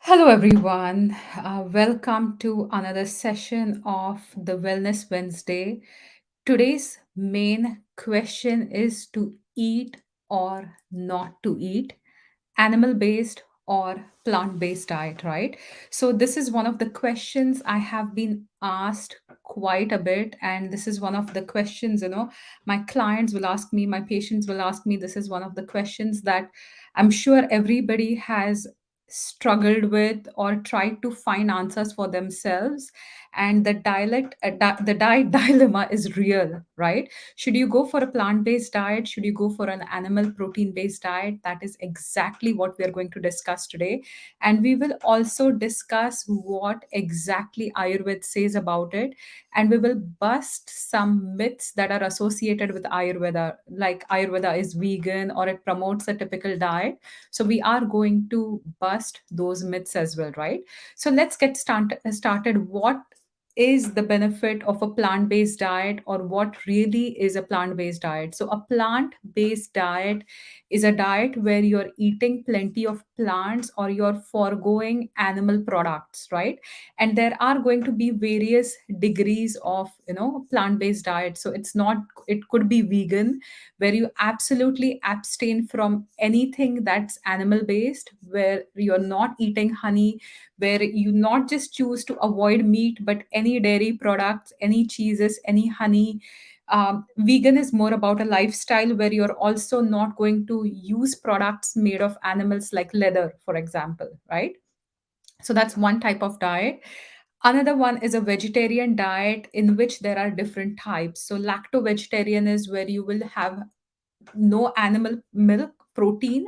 Hello, everyone. Welcome to another session of the Wellness Wednesday. Today's main question is to eat or not to eat, animal based or plant based diet, right? So, this is one of the questions I have been asked quite a bit. And this is one of the questions, my clients will ask me, my patients will ask me. This is one of the questions that I'm sure everybody has struggled with or tried to find answers for themselves. And the diet dilemma is real, right? Should you go for a plant based diet? Should you go for an animal protein based diet? That is exactly what we are going to discuss today. And we will also discuss what exactly Ayurveda says about it. And we will bust some myths that are associated with Ayurveda, like Ayurveda is vegan or it promotes a typical diet. So we are going to bust those myths as well, right? So let's get started. What is the benefit of a plant based diet, or what really is a plant based diet? So, a plant based diet is a diet where you're eating plenty of plants or you're foregoing animal products, right? And there are going to be various degrees of, plant based diet. So, it could be vegan, where you absolutely abstain from anything that's animal based, where you're not eating honey, where you not just choose to avoid meat, but any dairy products, any cheeses, any honey. Vegan is more about a lifestyle where you're also not going to use products made of animals like leather, for example, right? So that's one type of diet. Another one is a vegetarian diet in which there are different types. So lacto vegetarian is where you will have no animal milk protein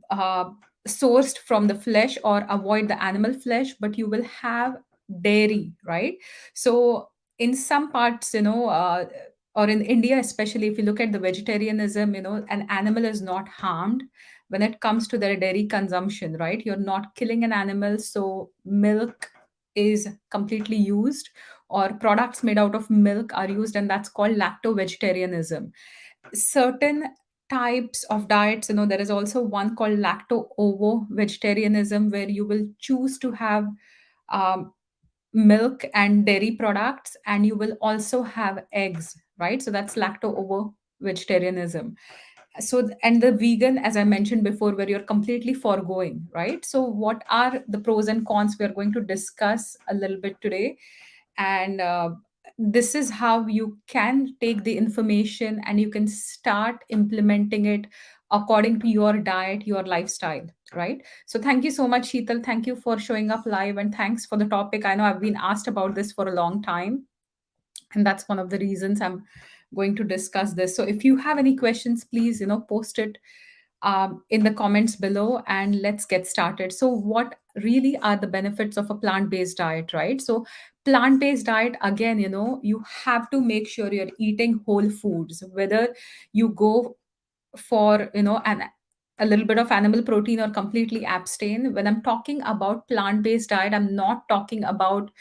uh, sourced from the flesh, or avoid the animal flesh, but you will have dairy, right? So in some parts, or in India especially, if you look at the vegetarianism, an animal is not harmed when it comes to their dairy consumption, right? You're not killing an animal, so milk is completely used, or products made out of milk are used, and that's called lacto vegetarianism. Certain types of diets, there is also one called lacto ovo vegetarianism, where you will choose to have um, milk and dairy products, and you will also have eggs, right? So that's lacto ovo vegetarianism. And the vegan, as I mentioned before, where you're completely foregoing, right? So what are the pros and cons? We are going to discuss a little bit today. And this is how you can take the information and you can start implementing it according to your diet, your lifestyle, right? So thank you so much, Sheetal. Thank you for showing up live, and thanks for the topic. I know I've been asked about this for a long time, and that's one of the reasons I'm going to discuss this. So if you have any questions, please, post it in the comments below, and let's get started. So what really are the benefits of a plant-based diet, right? So plant-based diet, again, you have to make sure you're eating whole foods, whether you go for a little bit of animal protein or completely abstain. When I'm talking about plant-based diet, I'm not talking about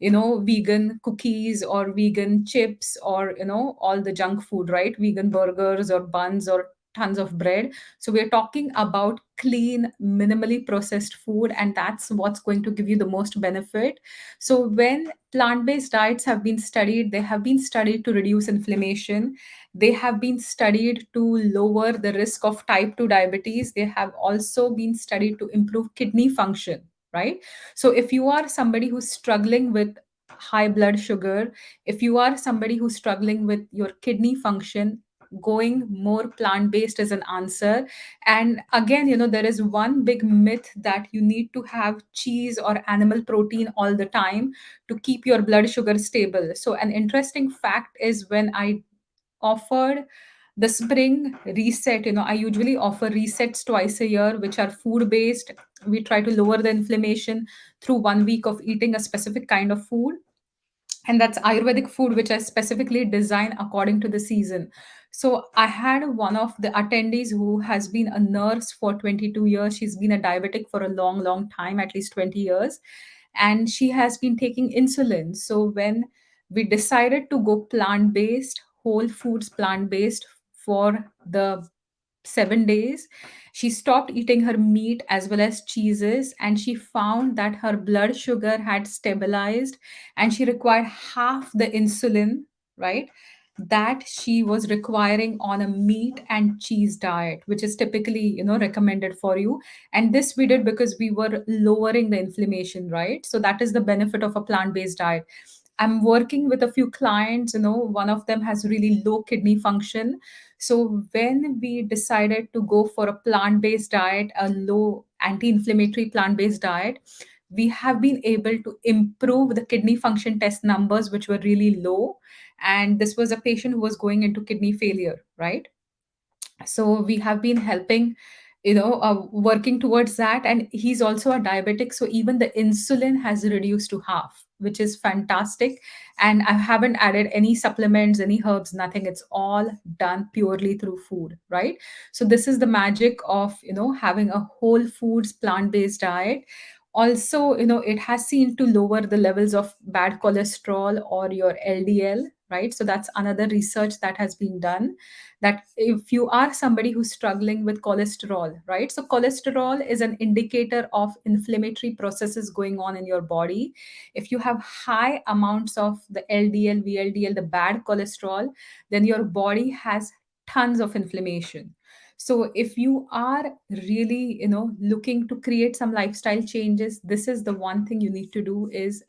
vegan cookies or vegan chips, or all the junk food, right? Vegan burgers or buns or tons of bread. So we're talking about clean, minimally processed food, and that's what's going to give you the most benefit. So when plant-based diets have been studied, they have been studied to reduce inflammation. They have been studied to lower the risk of type 2 diabetes. They have also been studied to improve kidney function, right? So if you are somebody who's struggling with high blood sugar, if you are somebody who's struggling with your kidney function, going more plant based is an answer. And again, there is one big myth that you need to have cheese or animal protein all the time to keep your blood sugar stable. So an interesting fact is, when I offered the spring reset, I usually offer resets twice a year, which are food based. We try to lower the inflammation through 1 week of eating a specific kind of food, and that's Ayurvedic food, which I specifically design according to the season. So I had one of the attendees who has been a nurse for 22 years. She's been a diabetic for a long, long time, at least 20 years, and she has been taking insulin. So when we decided to go plant based, whole foods plant based, for the 7 days, she stopped eating her meat as well as cheeses, and she found that her blood sugar had stabilized and she required half the insulin, right? That she was requiring on a meat and cheese diet, which is typically, recommended for you. And this we did because we were lowering the inflammation, right? So that is the benefit of a plant-based diet. I'm working with a few clients, one of them has really low kidney function. So when we decided to go for a plant-based diet, a low anti-inflammatory plant-based diet, we have been able to improve the kidney function test numbers, which were really low. And this was a patient who was going into kidney failure, right? So we have been helping, working towards that. And he's also a diabetic, so even the insulin has reduced to half, which is fantastic. And I haven't added any supplements, any herbs, nothing. It's all done purely through food, right? So this is the magic of, having a whole foods plant-based diet. Also, it has seen to lower the levels of bad cholesterol or your LDL, right? So that's another research that has been done, that if you are somebody who's struggling with cholesterol, right? So cholesterol is an indicator of inflammatory processes going on in your body. If you have high amounts of the LDL, VLDL, the bad cholesterol, then your body has tons of inflammation. So if you are really, looking to create some lifestyle changes, this is the one thing you need to do is,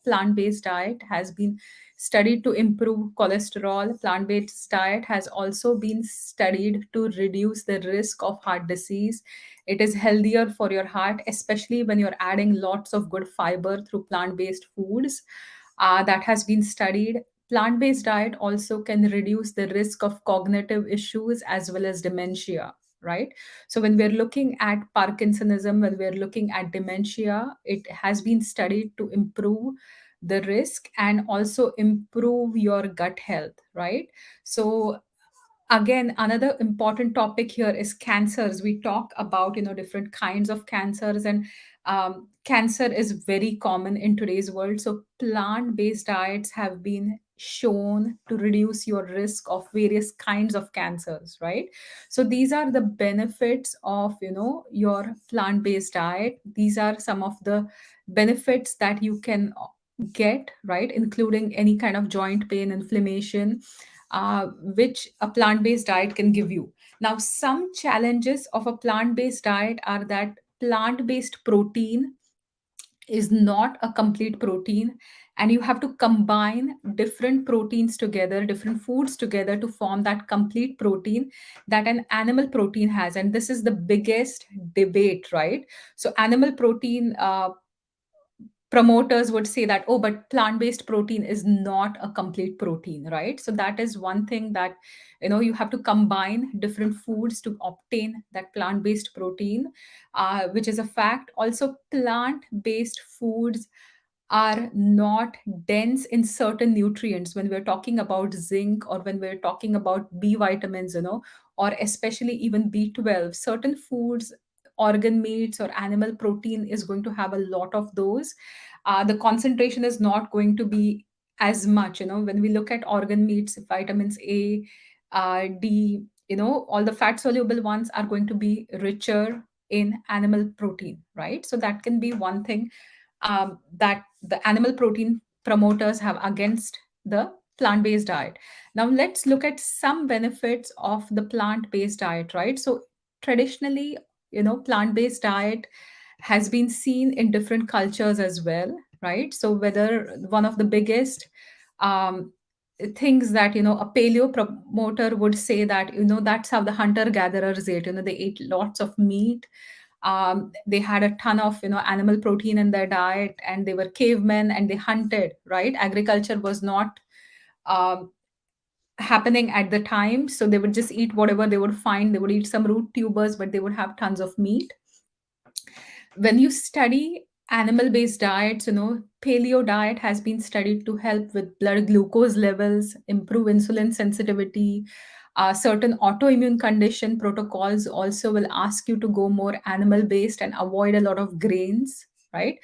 plant-based diet has been studied to improve cholesterol. Plant-based diet has also been studied to reduce the risk of heart disease. It is healthier for your heart, especially when you're adding lots of good fiber through plant-based foods. That has been studied. Plant-based diet also can reduce the risk of cognitive issues as well as dementia, right? So when we're looking at Parkinsonism, when we're looking at dementia, it has been studied to improve the risk and also improve your gut health, right? So again, another important topic here is cancers. We talk about, different kinds of cancers, and cancer is very common in today's world. So plant-based diets have been shown to reduce your risk of various kinds of cancers, right? So these are the benefits of, your plant-based diet. These are some of the benefits that you can get, right, including any kind of joint pain, inflammation, which a plant based diet can give you. Now, some challenges of a plant based diet are that plant based protein is not a complete protein, and you have to combine different proteins together, different foods together to form that complete protein that an animal protein has. And this is the biggest debate, right? So animal protein, promoters would say that, oh, but plant-based protein is not a complete protein, right? So that is one thing that, you have to combine different foods to obtain that plant-based protein, which is a fact. Also, plant-based foods are not dense in certain nutrients when we're talking about zinc, or when we're talking about B vitamins, or especially even B12. Certain foods, organ meats or animal protein, is going to have a lot of those. The concentration is not going to be as much. When we look at organ meats, vitamins A, D, all the fat soluble ones are going to be richer in animal protein, right? So that can be one thing that the animal protein promoters have against the plant based diet. Now, let's look at some benefits of the plant based diet, right? So, traditionally, plant based diet has been seen in different cultures as well, right? So, whether one of the biggest um, things that, a paleo promoter would say that, that's how the hunter gatherers ate, they ate lots of meat. They had a ton of, animal protein in their diet, and they were cavemen and they hunted, right? Agriculture was not um, happening at the time, so they would just eat whatever they would find. They would eat some root tubers, but they would have tons of meat. When you study animal based diets, paleo diet has been studied to help with blood glucose levels, improve insulin sensitivity. Certain autoimmune condition protocols also will ask you to go more animal based and avoid a lot of grains, right?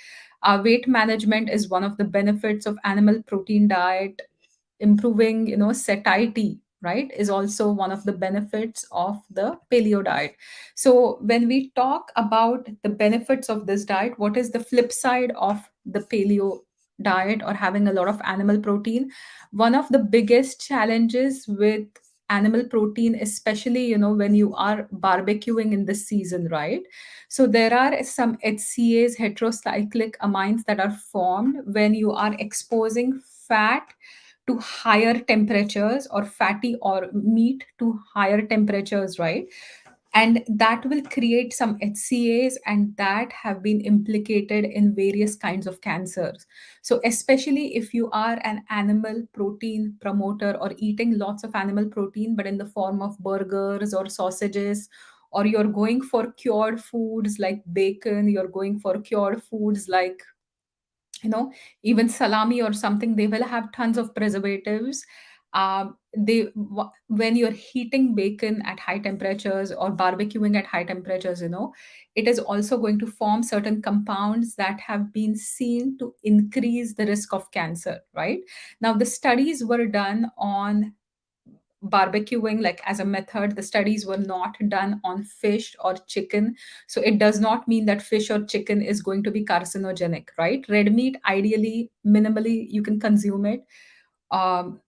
Weight management is one of the benefits of animal protein diet. Improving, satiety, right, is also one of the benefits of the paleo diet. So when we talk about the benefits of this diet, what is the flip side of the paleo diet or having a lot of animal protein? One of the biggest challenges with animal protein, especially when you are barbecuing in this season, right? So there are some HCAs, heterocyclic amines, that are formed when you are exposing fat to higher temperatures, or fatty or meat to higher temperatures, right? And that will create some HCAs, and that have been implicated in various kinds of cancers. So especially if you are an animal protein promoter, or eating lots of animal protein but in the form of burgers or sausages, or you're going for cured foods like bacon, you're going for cured foods like, even salami or something, they will have tons of preservatives. When you're heating bacon at high temperatures or barbecuing at high temperatures, it is also going to form certain compounds that have been seen to increase the risk of cancer, right? Now the studies were done on barbecuing, like as a method. The studies were not done on fish or chicken. So it does not mean that fish or chicken is going to be carcinogenic, right? Red meat, ideally, minimally, you can consume it. um,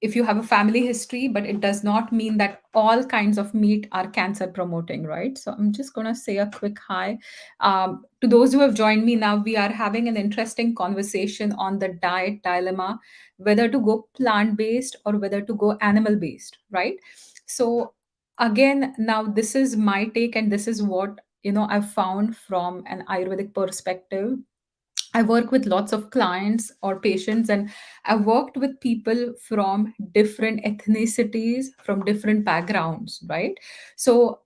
if you have a family history, but it does not mean that all kinds of meat are cancer promoting, right? So I'm just going to say a quick hi. To those who have joined me now, we are having an interesting conversation on the diet dilemma, whether to go plant based or whether to go animal based, right? So again, now this is my take, and this is what I've found from an Ayurvedic perspective. I work with lots of clients or patients, and I've worked with people from different ethnicities, from different backgrounds, right? So,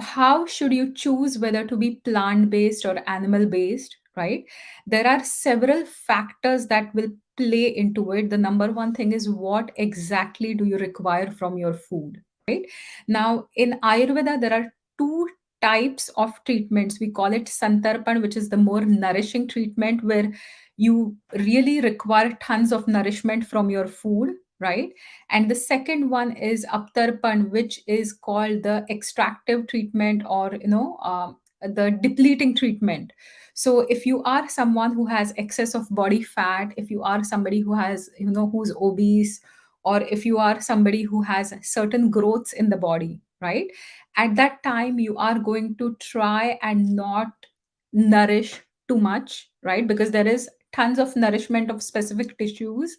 how should you choose whether to be plant based or animal based, right? There are several factors that will play into it. The number one thing is, what exactly do you require from your food, right? Now in Ayurveda, there are two types of treatments. We call it santarpan, which is the more nourishing treatment, where you really require tons of nourishment from your food, right? And the second one is aptarpan, which is called the extractive treatment, or the depleting treatment. So if you are someone who has excess of body fat, if you are somebody who has, who's obese, or if you are somebody who has certain growths in the body, right? At that time, you are going to try and not nourish too much, right? Because there is tons of nourishment of specific tissues.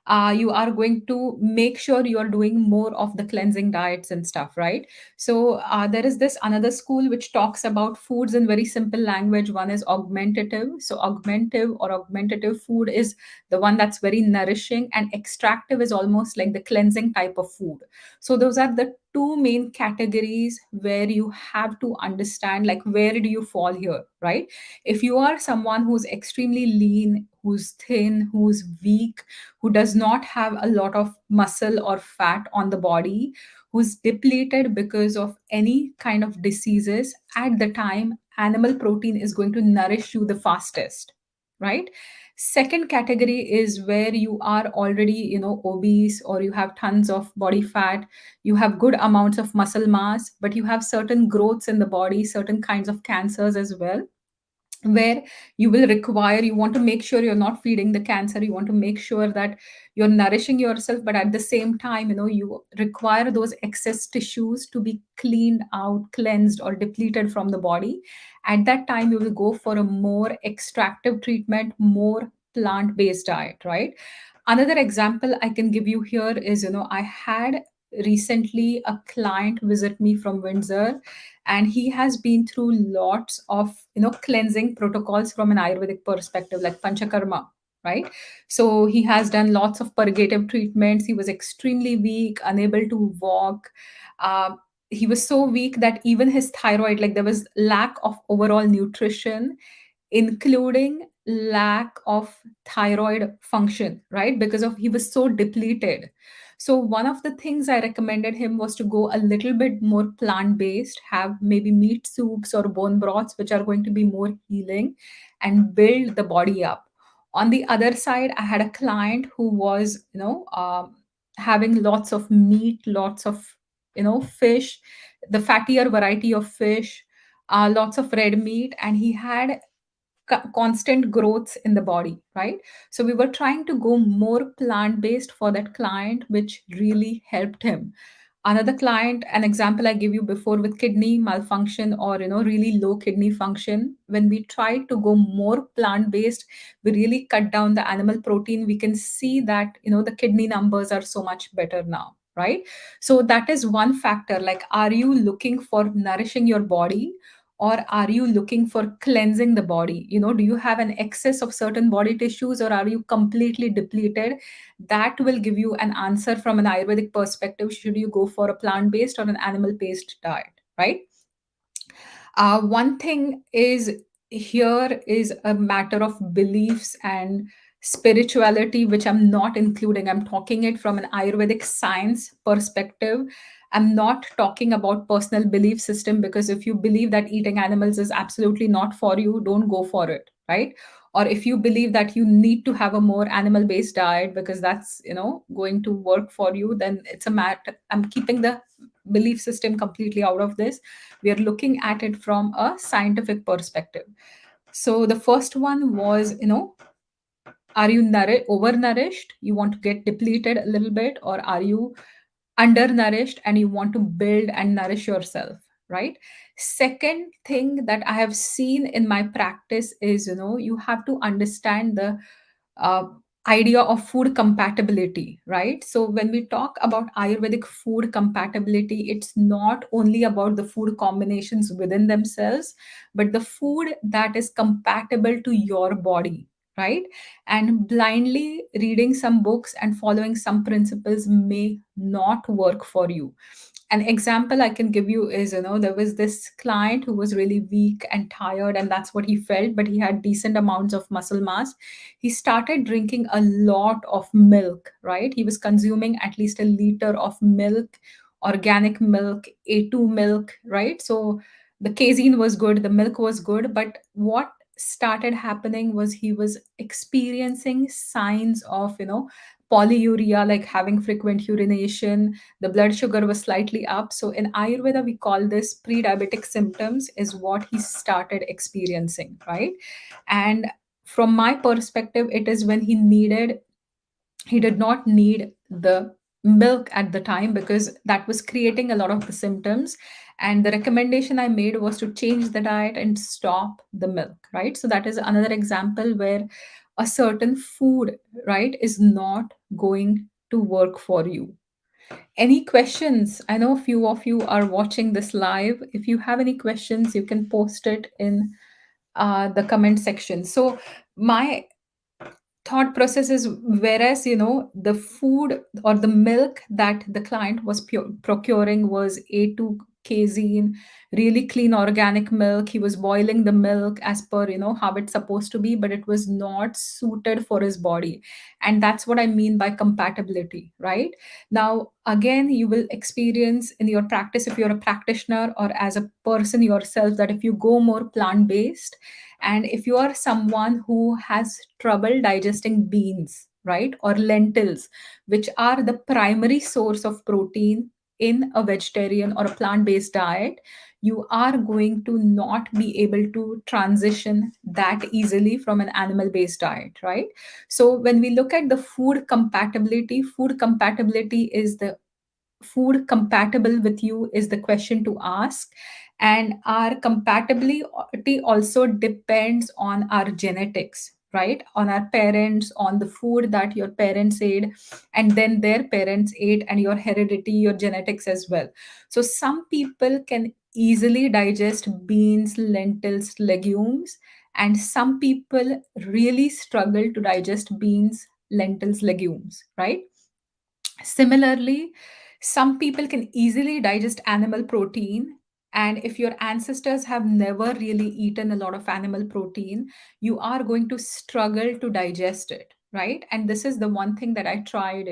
You are going to make sure you are doing more of the cleansing diets and stuff, right? So there is this another school which talks about foods in very simple language. One is augmentative. So augmentative food is the one that's very nourishing, and extractive is almost like the cleansing type of food. So those are the two main categories where you have to understand, like, where do you fall here, right? If you are someone who's extremely lean, who's thin, who's weak, who does not have a lot of muscle or fat on the body, who's depleted because of any kind of diseases, at the time, animal protein is going to nourish you the fastest, right? Second category is where you are already, obese, or you have tons of body fat, you have good amounts of muscle mass, but you have certain growths in the body, certain kinds of cancers as well, where you want to make sure you're not feeding the cancer, you want to make sure that you're nourishing yourself, but at the same time, you require those excess tissues to be cleaned out, cleansed, or depleted from the body. At that time, you will go for a more extractive treatment, more plant based diet, right? Another example I can give you here is, I had recently a client visit me from Windsor, and he has been through lots of, cleansing protocols from an Ayurvedic perspective, like panchakarma, right? So he has done lots of purgative treatments. He was extremely weak, unable to walk. uh, he was so weak that even his thyroid, like, there was lack of overall nutrition, including lack of thyroid function, right? Because of he was so depleted. So one of the things I recommended him was to go a little bit more plant based, have maybe meat soups or bone broths, which are going to be more healing and build the body up. On the other side, I had a client who was, having lots of meat, lots of, fish, the fattier variety of fish, lots of red meat, and he had constant growths in the body, right? So we were trying to go more plant based for that client, which really helped him. Another client, an example I give you before, with kidney malfunction or really low kidney function, when we tried to go more plant based, we really cut down the animal protein, we can see that the kidney numbers are so much better now, right? So that is one factor. Like, are you looking for nourishing your body, or are you looking for cleansing the body? Do you have an excess of certain body tissues, or are you completely depleted? That will give you an answer from an Ayurvedic perspective. Should you go for a plant based or an animal based diet, right? One thing is, here is a matter of beliefs and spirituality, which I'm not including. I'm talking it from an Ayurvedic science perspective. I'm not talking about personal belief system, because if you believe that eating animals is absolutely not for you, don't go for it, right? Or if you believe that you need to have a more animal based diet because that's going to work for you, then it's a matter. I'm keeping the belief system completely out of this. We are looking at it from a scientific perspective. So the first one was, are you overnourished, you want to get depleted a little bit, or are you undernourished and you want to build and nourish yourself, right? Second thing that I have seen in my practice is, you have to understand the uh, idea of food compatibility, right? So when we talk about Ayurvedic food compatibility, it's not only about the food combinations within themselves, but the food that is compatible to your body, right? And blindly reading some books and following some principles may not work for you. An example I can give you is, there was this client who was really weak and tired, and that's what he felt, but he had decent amounts of muscle mass. He started drinking a lot of milk, right? He was consuming at least a liter of milk, organic milk, A2 milk, right? So the casein was good, the milk was good, but what started happening was he was experiencing signs of, polyuria, like having frequent urination. The blood sugar was slightly up. So in Ayurveda, we call this pre-diabetic symptoms, is what he started experiencing, right? And from my perspective, it is when he did not need the milk at the time, because that was creating a lot of the symptoms. And the recommendation I made was to change the diet and stop the milk, right? So that is another example where a certain food, right, is not going to work for you. Any questions? I know a few of you are watching this live. If you have any questions, you can post it in the comment section. So my thought process is, whereas the food or the milk that the client was procuring was A2 casein, really clean organic milk. He was boiling the milk as per how it's supposed to be, but it was not suited for his body. And that's what I mean by compatibility, right? Now again, you will experience in your practice, if you're a practitioner or as a person yourself, that if you go more plant based, and if you are someone who has trouble digesting beans, right, or lentils, which are the primary source of protein in a vegetarian or a plant based diet, you are going to not be able to transition that easily from an animal based diet, right? So when we look at the food compatibility is the food compatible with you is the question to ask. And our compatibility also depends on our genetics, right? On our parents, on the food that your parents ate, and then their parents ate, and your heredity, your genetics as well. So some people can easily digest beans, lentils, legumes, and some people really struggle to digest beans, lentils, legumes, right? Similarly, some people can easily digest animal protein. And if your ancestors have never really eaten a lot of animal protein, you are going to struggle to digest it, right? And this is the one thing that I tried,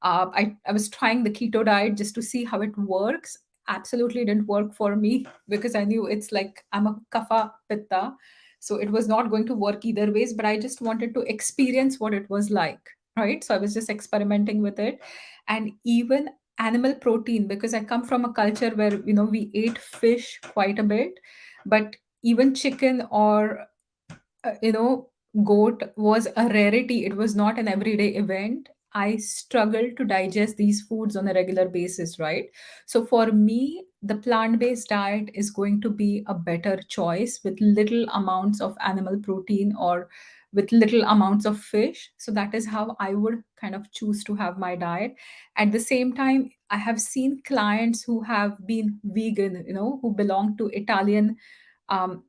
I was trying the keto diet just to see how it works. Absolutely didn't work for me because I knew it's like I'm a kapha pitta. So it was not going to work either ways, but I just wanted to experience what it was like, right? So I was just experimenting with it. And even animal protein, because I come from a culture where, we ate fish quite a bit, but even chicken or goat was a rarity. It was not an everyday event. I struggled to digest these foods on a regular basis, right? So for me, the plant-based diet is going to be a better choice with little amounts of animal protein or with little amounts of fish. So that is how I would kind of choose to have my diet. At the same time, I have seen clients who have been vegan, who belong to Italian um,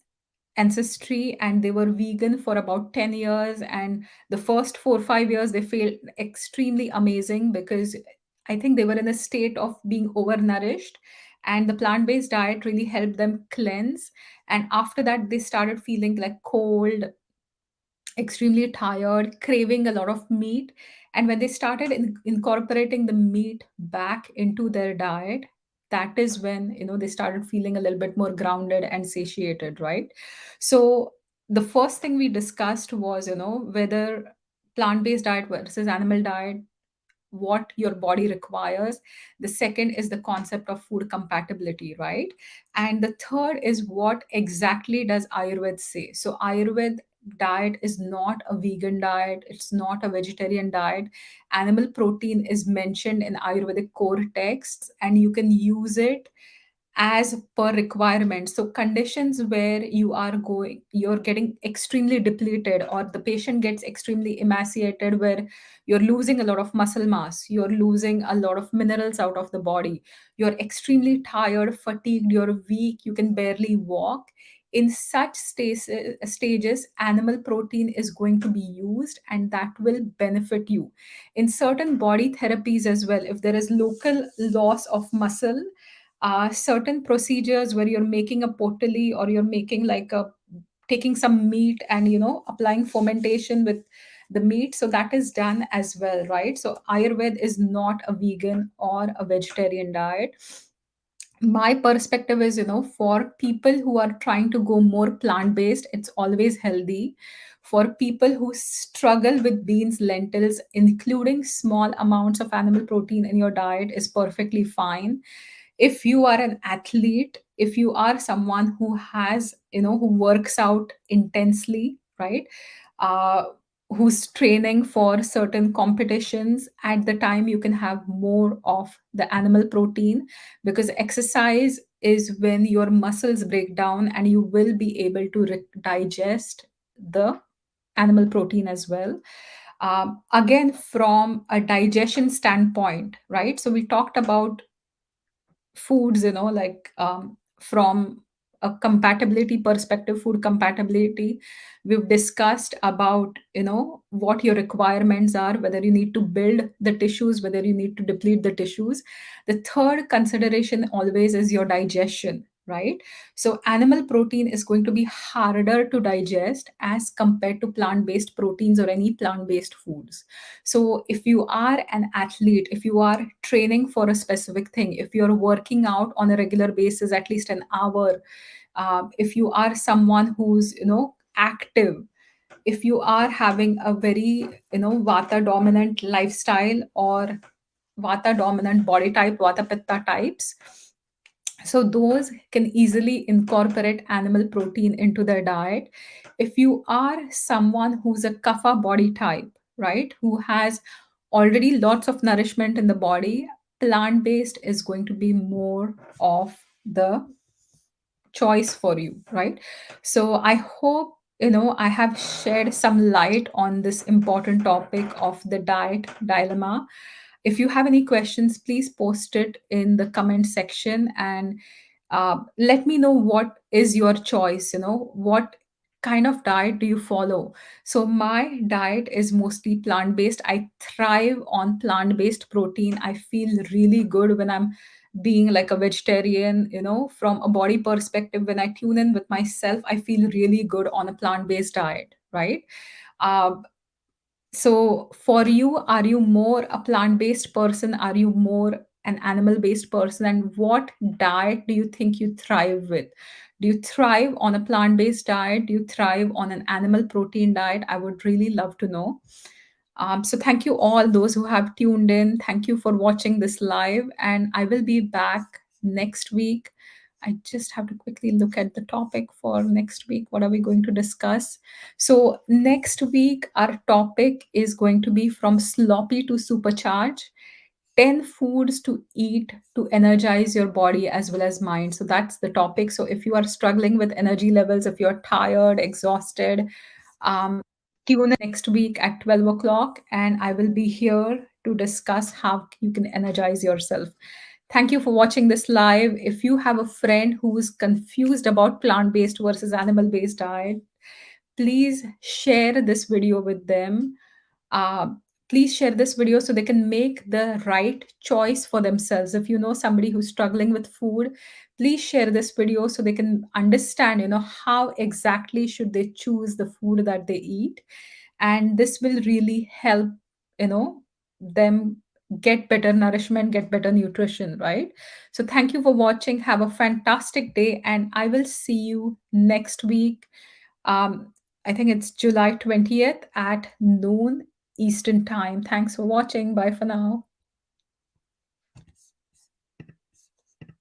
ancestry, and they were vegan for about 10 years, and the first 4 or 5 years they felt extremely amazing because I think they were in a state of being overnourished, and the plant-based diet really helped them cleanse. And after that they started feeling like cold, extremely tired, craving a lot of meat. And when they started incorporating the meat back into their diet, that is when they started feeling a little bit more grounded and satiated, right? So the first thing we discussed was whether plant-based diet versus animal diet, what your body requires. The second is the concept of food compatibility, right? And the third is what exactly does Ayurveda say. So Ayurveda diet is not a vegan diet, it's not a vegetarian diet. Animal protein is mentioned in Ayurvedic core texts, and you can use it as per requirement. So conditions where you're getting extremely depleted, or the patient gets extremely emaciated, where you're losing a lot of muscle mass, you're losing a lot of minerals out of the body, you're extremely tired, fatigued, you're weak, you can barely walk. In such stages, animal protein is going to be used, and that will benefit you. In certain body therapies as well, if there is local loss of muscle, certain procedures where you're making a pottery, or you're making like a taking some meat and applying fermentation with the meat, so that is done as well, right? So Ayurveda is not a vegan or a vegetarian diet. My perspective is, for people who are trying to go more plant based, it's always healthy. For people who struggle with beans, lentils, including small amounts of animal protein in your diet is perfectly fine. If you are an athlete, if you are someone who has who works out intensely, right? uh, who's training for certain competitions, at the time you can have more of the animal protein, because exercise is when your muscles break down and you will be able to digest the animal protein as well. Again, from a digestion standpoint, right? So we talked about foods, like from a compatibility perspective, food compatibility. We've discussed about, what your requirements are, whether you need to build the tissues, whether you need to deplete the tissues. The third consideration always is your digestion, right? So animal protein is going to be harder to digest as compared to plant-based proteins or any plant-based foods. So, if you are an athlete, if you are training for a specific thing, if you're working out on a regular basis, at least an hour, if you are someone who's, active, if you are having a very, vata dominant lifestyle or vata dominant body type, vata pitta types, so those can easily incorporate animal protein into their diet. If you are someone who's a kapha body type, right, who has already lots of nourishment in the body, plant based is going to be more of the choice for you, right? So I hope I have shed some light on this important topic of the diet dilemma. If you have any questions, please post it in the comment section, and let me know what is your choice. What kind of diet do you follow? So my diet is mostly plant based. I thrive on plant based protein. I feel really good when I'm being like a vegetarian. From a body perspective, when I tune in with myself, I feel really good on a plant based diet, right? Um, so for you, are you more a plant-based person? Are you more an animal-based person? And what diet do you think you thrive with? Do you thrive on a plant-based diet? Do you thrive on an animal protein diet? I would really love to know. So thank you all those who have tuned in. Thank you for watching this live, and I will be back next week. I just have to quickly look at the topic for next week. What are we going to discuss? So next week, our topic is going to be from sloppy to supercharge. 10 foods to eat to energize your body as well as mind. So that's the topic. So if you are struggling with energy levels, if you're tired, exhausted, um, tune in next week at 12 o'clock, and I will be here to discuss how you can energize yourself. Thank you for watching this live. If you have a friend who is confused about plant based versus animal based diet, please share this video with them. uh, please share this video so they can make the right choice for themselves. If you know somebody who's struggling with food, please share this video so they can understand, how exactly should they choose the food that they eat. And this will really help, them get better nourishment, get better nutrition, right? So thank you for watching. Have a fantastic day, and I will see you next week. um, I think it's July 20th at noon Eastern Time. Thanks for watching. Bye for now.